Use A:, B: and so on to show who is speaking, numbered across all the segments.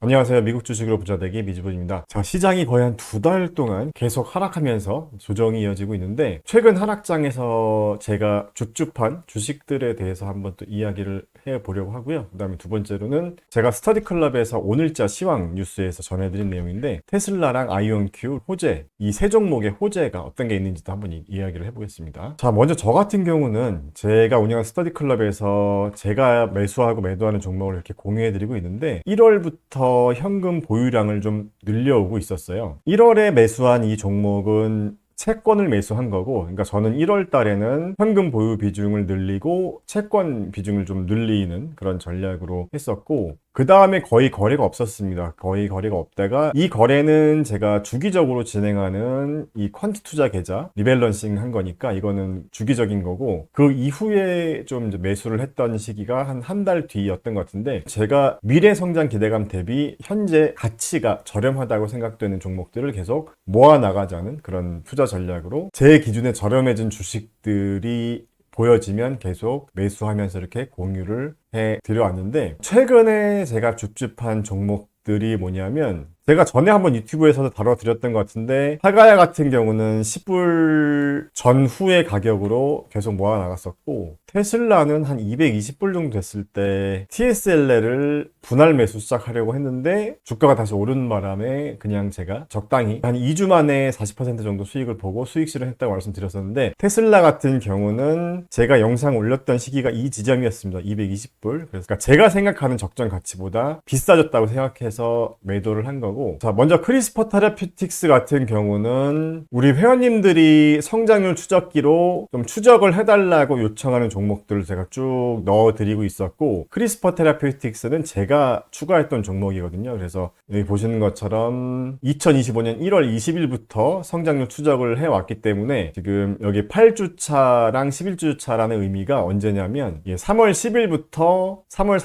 A: 안녕하세요. 미국 주식으로 부자되기 미주분입니다. 자, 시장이 거의 한 2달 동안 계속 하락하면서 조정이 이어지고 있는데, 최근 하락장에서 제가 줍줍한 주식들에 대해서 한번 또 이야기를 해보려고 하고요. 그 다음에 두 번째로는 제가 스터디 클럽에서 오늘자 시황 뉴스에서 전해드린 내용인데, 테슬라랑 아이온큐, 호재, 이 세 종목의 호재가 어떤 게 있는지도 한번 이야기를 해보겠습니다. 자, 먼저 저 같은 경우는 제가 운영한 스터디 클럽에서 제가 매수하고 매도하는 종목을 이렇게 공유해드리고 있는데, 1월부터 현금 보유량을 좀 늘려오고 있었어요. 1월에 매수한 이 종목은 채권을 매수한 거고, 그러니까 저는 1월 달에는 현금 보유 비중을 늘리고 채권 비중을 좀 늘리는 그런 전략으로 했었고, 그 다음에 거의 거래가 없었습니다. 거의 거래가 없다가, 이 거래는 제가 주기적으로 진행하는 이 퀀트 투자 계좌 리밸런싱 한 거니까 이거는 주기적인 거고, 그 이후에 좀 이제 매수를 했던 시기가 한 달 뒤였던 것 같은데, 제가 미래 성장 기대감 대비 현재 가치가 저렴하다고 생각되는 종목들을 계속 모아 나가자는 그런 투자 전략으로, 제 기준에 저렴해진 주식들이 보여지면 계속 매수하면서 이렇게 공유를 해 드려왔는데, 최근에 제가 줍줍한 종목들이 뭐냐면, 제가 전에 한번 유튜브에서도 다뤄드렸던 것 같은데, 하가야 같은 경우는 10불 전후의 가격으로 계속 모아 나갔었고, 테슬라는 한 220불 정도 됐을 때 TSLR을 분할 매수 시작하려고 했는데, 주가가 다시 오르는 바람에 그냥 제가 적당히 한 2주 만에 40% 정도 수익을 보고 수익 실현했다고 말씀드렸었는데, 테슬라 같은 경우는 제가 영상 올렸던 시기가 이 지점이었습니다. 220불. 그래서 제가 생각하는 적정 가치보다 비싸졌다고 생각해서 매도를 한 거고, 자, 먼저 크리스퍼 테라퓨틱스 같은 경우는 우리 회원님들이 성장률 추적기로 좀 추적을 해달라고 요청하는 종목들을 제가 쭉 넣어드리고 있었고, 크리스퍼 테라퓨틱스는 제가 추가했던 종목이거든요. 그래서 여기 보시는 것처럼 2025년 1월 20일부터 성장률 추적을 해왔기 때문에 지금 여기 8주차랑 11주차라는 의미가 언제냐면 3월 10일부터 3월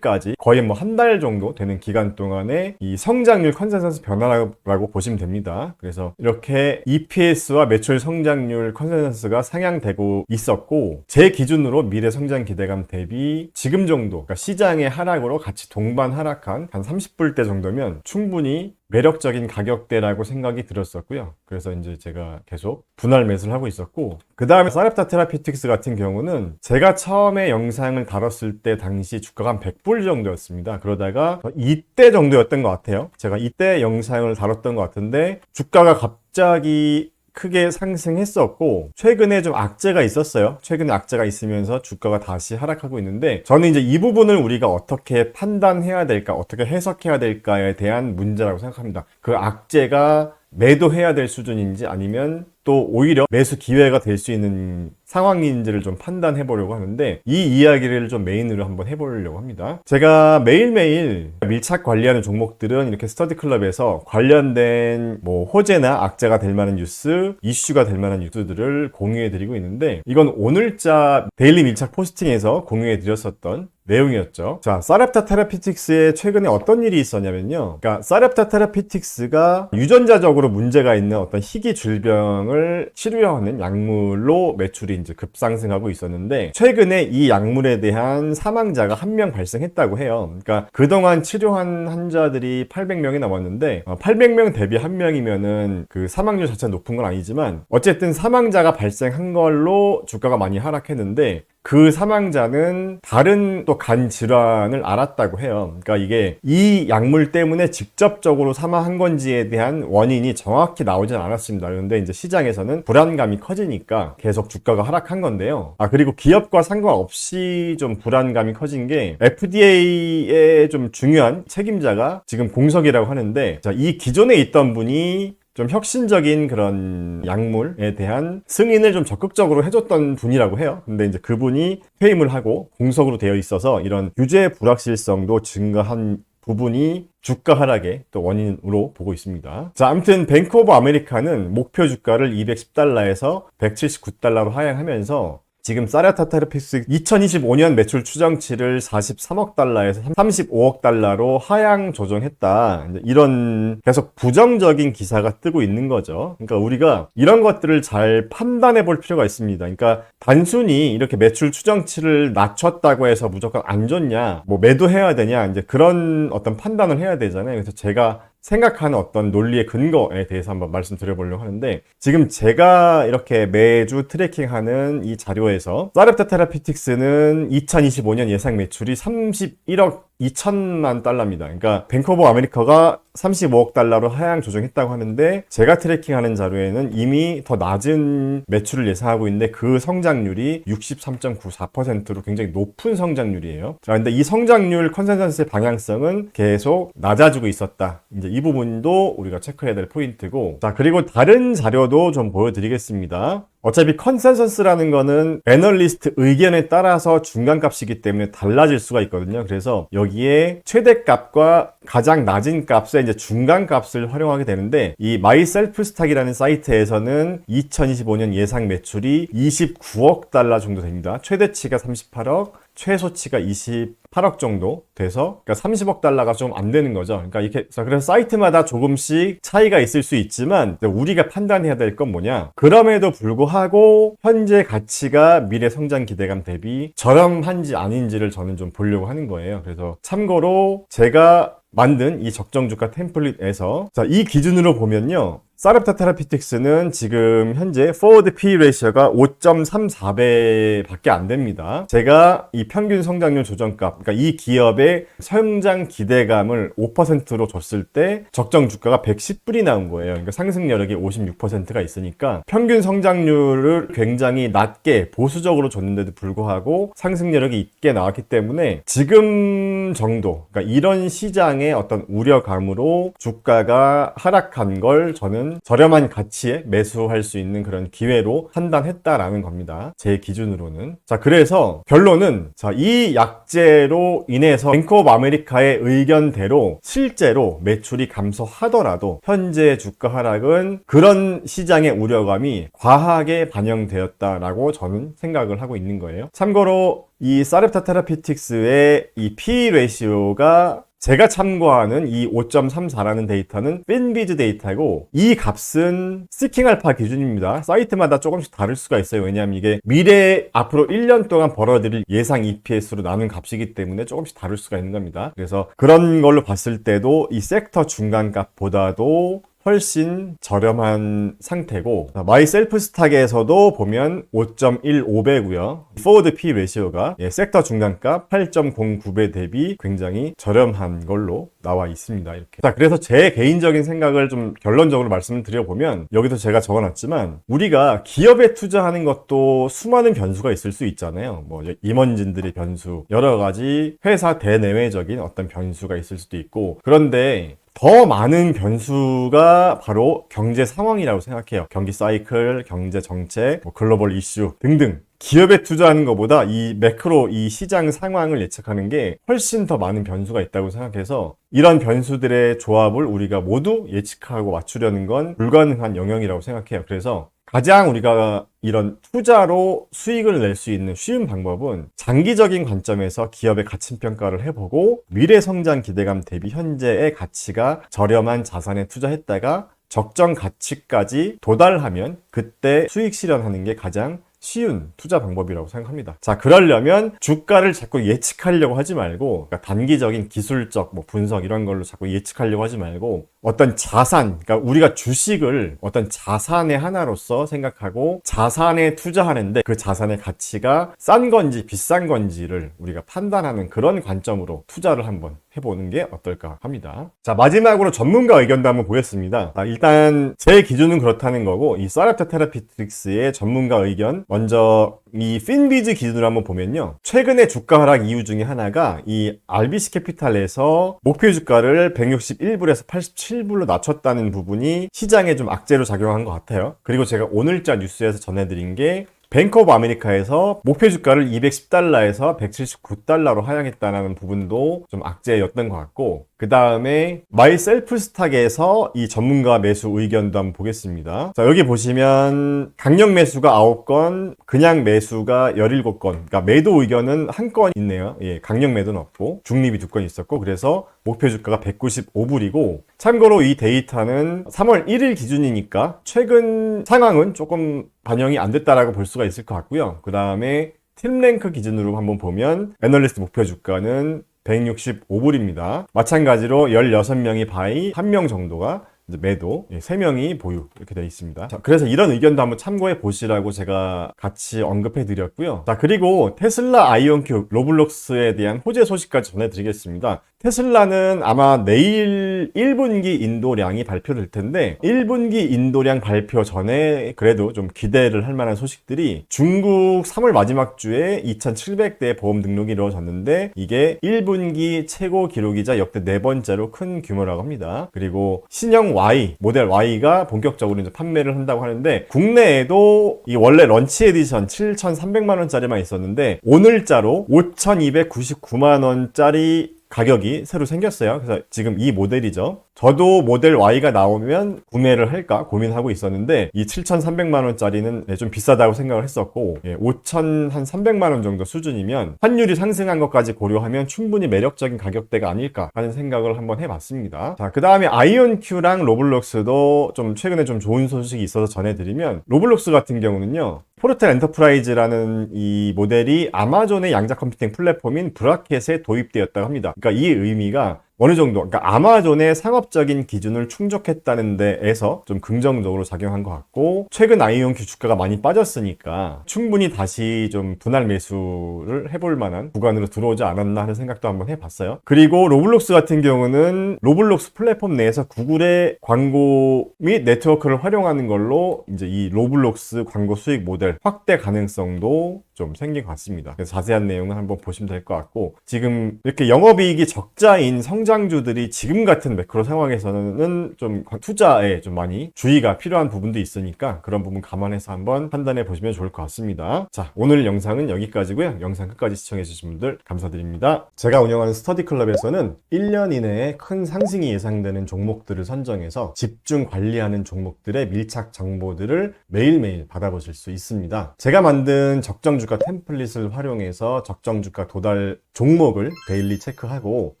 A: 31일까지 거의 뭐 한 달 정도 되는 기간 동안에 이 성장률 컨센서스 변화라고 보시면 됩니다. 그래서 이렇게 EPS와 매출 성장률 컨센서스가 상향되고 있었고, 제 기준으로 미래 성장 기대감 대비 지금 정도, 그러니까 시장의 하락으로 같이 동반 하락한 한 30불대 정도면 충분히 매력적인 가격대라고 생각이 들었었고요. 그래서 이제 제가 계속 분할 매수를 하고 있었고, 그 다음에 사렙타 테라피틱스 같은 경우는 제가 처음에 영상을 다뤘을 때 당시 주가가 한 100불 정도였습니다. 그러다가 이때 정도였던 것 같아요. 제가 이때 영상을 다뤘던 것 같은데, 주가가 갑자기 크게 상승했었고, 최근에 좀 악재가 있었어요. 최근에 악재가 있으면서 주가가 다시 하락하고 있는데, 저는 이제 이 부분을 우리가 어떻게 판단해야 될까, 어떻게 해석해야 될까에 대한 문제라고 생각합니다. 그 악재가 매도해야 될 수준인지 아니면 또 오히려 매수 기회가 될 수 있는 상황인지를 좀 판단해 보려고 하는데, 이 이야기를 좀 메인으로 한번 해보려고 합니다. 제가 매일매일 밀착 관리하는 종목들은 이렇게 스터디 클럽에서 관련된 뭐 호재나 악재가 될 만한 뉴스, 이슈가 될 만한 뉴스들을 공유해 드리고 있는데, 이건 오늘자 데일리 밀착 포스팅에서 공유해 드렸었던 내용이었죠. 자, 사렙타 테라피틱스에 최근에 어떤 일이 있었냐면요. 그러니까 사렙타 테라피틱스가 유전자적으로 문제가 있는 어떤 희귀 질병을 치료하는 약물로 매출이 이제 급상승하고 있었는데, 최근에 이 약물에 대한 사망자가 한 명 발생했다고 해요. 그러니까 그동안 치료한 환자들이 800명이 넘었는데, 800명 대비 한 명이면은 그 사망률 자체가 높은 건 아니지만, 어쨌든 사망자가 발생한 걸로 주가가 많이 하락했는데, 그 사망자는 다른 또 간 질환을 앓았다고 해요. 그러니까 이게 이 약물 때문에 직접적으로 사망한 건지에 대한 원인이 정확히 나오진 않았습니다. 그런데 이제 시장에서는 불안감이 커지니까 계속 주가가 하락한 건데요. 그리고 기업과 상관없이 좀 불안감이 커진 게, FDA의 좀 중요한 책임자가 지금 공석이라고 하는데, 자, 이 기존에 있던 분이 좀 혁신적인 그런 약물에 대한 승인을 좀 적극적으로 해줬던 분이라고 해요. 근데 이제 그분이 퇴임을 하고 공석으로 되어 있어서 이런 규제 불확실성도 증가한 부분이 주가 하락의 또 원인으로 보고 있습니다. 자, 아무튼 뱅크 오브 아메리카는 목표 주가를 210달러에서 179달러로 하향하면서 지금 사르타타르픽스 2025년 매출 추정치를 43억 달러에서 35억 달러로 하향 조정했다. 이런 계속 부정적인 기사가 뜨고 있는 거죠. 그러니까 우리가 이런 것들을 잘 판단해 볼 필요가 있습니다. 그러니까 단순히 이렇게 매출 추정치를 낮췄다고 해서 무조건 안 좋냐, 뭐 매도해야 되냐, 이제 그런 어떤 판단을 해야 되잖아요. 그래서 제가 생각하는 어떤 논리의 근거에 대해서 한번 말씀드려보려고 하는데, 지금 제가 이렇게 매주 트래킹하는 이 자료에서 사르프타 테라피틱스는 2025년 예상 매출이 31억 2천만 달러입니다. 그러니까 뱅크 오브 아메리카가 35억 달러로 하향 조정했다고 하는데, 제가 트래킹하는 자료에는 이미 더 낮은 매출을 예상하고 있는데 그 성장률이 63.94%로 굉장히 높은 성장률이에요. 자, 근데 이 성장률 컨센서스의 방향성은 계속 낮아지고 있었다. 이제 이 부분도 우리가 체크해야 될 포인트고, 자, 그리고 다른 자료도 좀 보여드리겠습니다. 어차피 컨센서스라는 거는 애널리스트 의견에 따라서 중간값이기 때문에 달라질 수가 있거든요. 그래서 여기에 최대값과 가장 낮은 값의 이제 중간값을 활용하게 되는데, 이 마이셀프스탁이라는 사이트에서는 2025년 예상 매출이 29억 달러 정도 됩니다. 최대치가 38억, 최소치가 28억 정도 돼서, 그러니까 30억 달러가 좀 안 되는 거죠. 그러니까 이렇게, 그래서 사이트마다 조금씩 차이가 있을 수 있지만 우리가 판단해야 될 건 뭐냐, 그럼에도 불구하고 현재 가치가 미래 성장 기대감 대비 저렴한지 아닌지를 저는 좀 보려고 하는 거예요. 그래서 참고로 제가 만든 이 적정 주가 템플릿에서, 자, 이 기준으로 보면요, 사르프타 테라피틱스는 지금 현재 forward P 레이셔가 5.34배 밖에 안 됩니다. 제가 이 평균 성장률 조정값, 그러니까 이 기업의 성장 기대감을 5%로 줬을 때 적정 주가가 110불이 나온 거예요. 그러니까 상승 여력이 56%가 있으니까 평균 성장률을 굉장히 낮게 보수적으로 줬는데도 불구하고 상승 여력이 있게 나왔기 때문에 지금 정도, 그러니까 이런 시장의 어떤 우려감으로 주가가 하락한 걸 저는 저렴한 가치에 매수할 수 있는 그런 기회로 판단했다라는 겁니다. 제 기준으로는. 자, 그래서 결론은, 자, 이 약재로 인해서 뱅크 오브 아메리카의 의견대로 실제로 매출이 감소하더라도 현재 주가 하락은 그런 시장의 우려감이 과하게 반영되었다라고 저는 생각을 하고 있는 거예요. 참고로 이 사르프타 테라피틱스의 이 P 레이시오가 제가 참고하는 이 5.34라는 데이터는 핀비즈 데이터고, 이 값은 시킹 알파 기준입니다. 사이트마다 조금씩 다를 수가 있어요. 왜냐하면 이게 미래 앞으로 1년 동안 벌어들일 예상 EPS로 나눈 값이기 때문에 조금씩 다를 수가 있는 겁니다. 그래서 그런 걸로 봤을 때도 이 섹터 중간값보다도 훨씬 저렴한 상태고, 마이셀프스탁에서도 보면 5.15배고요. forward P 레시오가 섹터 중간값 8.09배 대비 굉장히 저렴한 걸로 나와 있습니다. 이렇게. 자, 그래서 제 개인적인 생각을 좀 결론적으로 말씀을 드려보면, 여기도 제가 적어놨지만 우리가 기업에 투자하는 것도 수많은 변수가 있을 수 있잖아요. 뭐 임원진들의 변수, 여러 가지 회사 대내외적인 어떤 변수가 있을 수도 있고, 그런데 더 많은 변수가 바로 경제 상황이라고 생각해요. 경기 사이클, 경제 정책, 글로벌 이슈 등등. 기업에 투자하는 것보다 이 매크로, 이 시장 상황을 예측하는 게 훨씬 더 많은 변수가 있다고 생각해서, 이런 변수들의 조합을 우리가 모두 예측하고 맞추려는 건 불가능한 영역이라고 생각해요. 그래서 가장 우리가 이런 투자로 수익을 낼 수 있는 쉬운 방법은 장기적인 관점에서 기업의 가치 평가를 해보고, 미래 성장 기대감 대비 현재의 가치가 저렴한 자산에 투자했다가 적정 가치까지 도달하면 그때 수익 실현하는 게 가장 쉬운 투자 방법이라고 생각합니다. 자, 그러려면 주가를 자꾸 예측하려고 하지 말고, 그러니까 단기적인 기술적 분석 이런 걸로 자꾸 예측하려고 하지 말고, 어떤 자산, 그러니까 우리가 주식을 어떤 자산의 하나로서 생각하고 자산에 투자하는데 그 자산의 가치가 싼 건지 비싼 건지를 우리가 판단하는 그런 관점으로 투자를 한번 해보는 게 어떨까 합니다. 자, 마지막으로 전문가 의견도 한번 보겠습니다. 일단 제 기준은 그렇다는 거고, 이 사르프타 테라피틱스의 전문가 의견, 먼저 이 핀비즈 기준으로 한번 보면요, 최근에 주가 하락 이유 중에 하나가 이 RBC 캐피탈에서 목표 주가를 161불에서 87불로 낮췄다는 부분이 시장에 좀 악재로 작용한 것 같아요. 그리고 제가 오늘자 뉴스에서 전해드린 게 뱅크 오브 아메리카에서 목표 주가를 210달러에서 179달러로 하향했다는 부분도 좀 악재였던 것 같고, 그 다음에 마이셀프스탁에서 이 전문가 매수 의견도 한번 보겠습니다. 자, 여기 보시면 강력 매수가 9건, 그냥 매수가 17건. 그러니까 매도 의견은 한 건 있네요. 예, 강력 매도는 없고 중립이 2건 있었고, 그래서 목표 주가가 195불이고, 참고로 이 데이터는 3월 1일 기준이니까 최근 상황은 조금 반영이 안 됐다라고 볼 수가 있을 것 같고요. 그 다음에 팀랭크 기준으로 한번 보면 애널리스트 목표 주가는 165불입니다. 마찬가지로 16명이 바이, 1명 정도가 이제 매도, 3명이 보유 이렇게 되어 있습니다. 자, 그래서 이런 의견도 한번 참고해 보시라고 제가 같이 언급해 드렸고요. 자, 그리고 테슬라 아이온큐 로블록스에 대한 호재 소식까지 전해드리겠습니다. 테슬라는 아마 내일 1분기 인도량이 발표될 텐데 1분기 인도량 발표 전에 그래도 좀 기대를 할 만한 소식들이, 중국 3월 마지막 주에 2,700대 보험 등록이 이루어졌는데 이게 1분기 최고 기록이자 역대 4번째로 큰 규모라고 합니다. 그리고 신형 Y, 모델 Y가 본격적으로 이제 판매를 한다고 하는데, 국내에도 이 원래 런치 에디션 7,300만 원짜리만 있었는데 오늘자로 5,299만 원짜리 가격이 새로 생겼어요. 그래서 지금 이 모델이죠. 저도 모델 Y가 나오면 구매를 할까 고민하고 있었는데 이 7,300만 원짜리는 좀 비싸다고 생각을 했었고, 5,300만 원 정도 수준이면 환율이 상승한 것까지 고려하면 충분히 매력적인 가격대가 아닐까 하는 생각을 한번 해봤습니다. 자, 그 다음에 아이온큐랑 로블록스도 좀 최근에 좀 좋은 소식이 있어서 전해드리면, 로블록스 같은 경우는요, 포르텔 엔터프라이즈라는 이 모델이 아마존의 양자 컴퓨팅 플랫폼인 브라켓에 도입되었다고 합니다. 그러니까 이 의미가 어느 정도, 그러니까 아마존의 상업적인 기준을 충족했다는 데에서 좀 긍정적으로 작용한 것 같고, 최근 아이온큐 주가가 많이 빠졌으니까 충분히 다시 좀 분할 매수를 해볼 만한 구간으로 들어오지 않았나 하는 생각도 한번 해봤어요. 그리고 로블록스 같은 경우는 로블록스 플랫폼 내에서 구글의 광고 및 네트워크를 활용하는 걸로 이제 이 로블록스 광고 수익 모델 확대 가능성도 좀 생긴 것 같습니다. 그래서 자세한 내용은 한번 보시면 될 것 같고, 지금 이렇게 영업이익이 적자인 성장주들이 지금 같은 매크로 상황에서는 좀 투자에 좀 많이 주의가 필요한 부분도 있으니까 그런 부분 감안해서 한번 판단해 보시면 좋을 것 같습니다. 자, 오늘 영상은 여기까지고요. 영상 끝까지 시청해 주신 분들 감사드립니다. 제가 운영하는 스터디클럽에서는 1년 이내에 큰 상승이 예상되는 종목들을 선정해서 집중 관리하는 종목들의 밀착 정보들을 매일매일 받아보실 수 있습니다. 제가 만든 적정 주가 템플릿을 활용해서 적정 주가 도달 종목을 데일리 체크하고,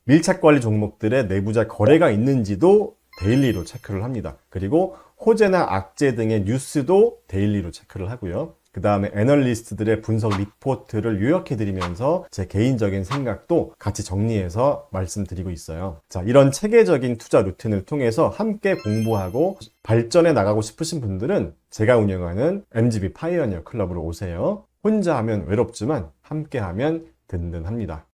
A: 밀착 관리 종목들의 내부자 거래가 있는지도 데일리로 체크를 합니다. 그리고 호재나 악재 등의 뉴스도 데일리로 체크를 하고요. 그 다음에 애널리스트들의 분석 리포트를 요약해드리면서 제 개인적인 생각도 같이 정리해서 말씀드리고 있어요. 자, 이런 체계적인 투자 루틴을 통해서 함께 공부하고 발전해 나가고 싶으신 분들은 제가 운영하는 MGB 파이어니어 클럽으로 오세요. 혼자 하면 외롭지만 함께 하면 든든합니다.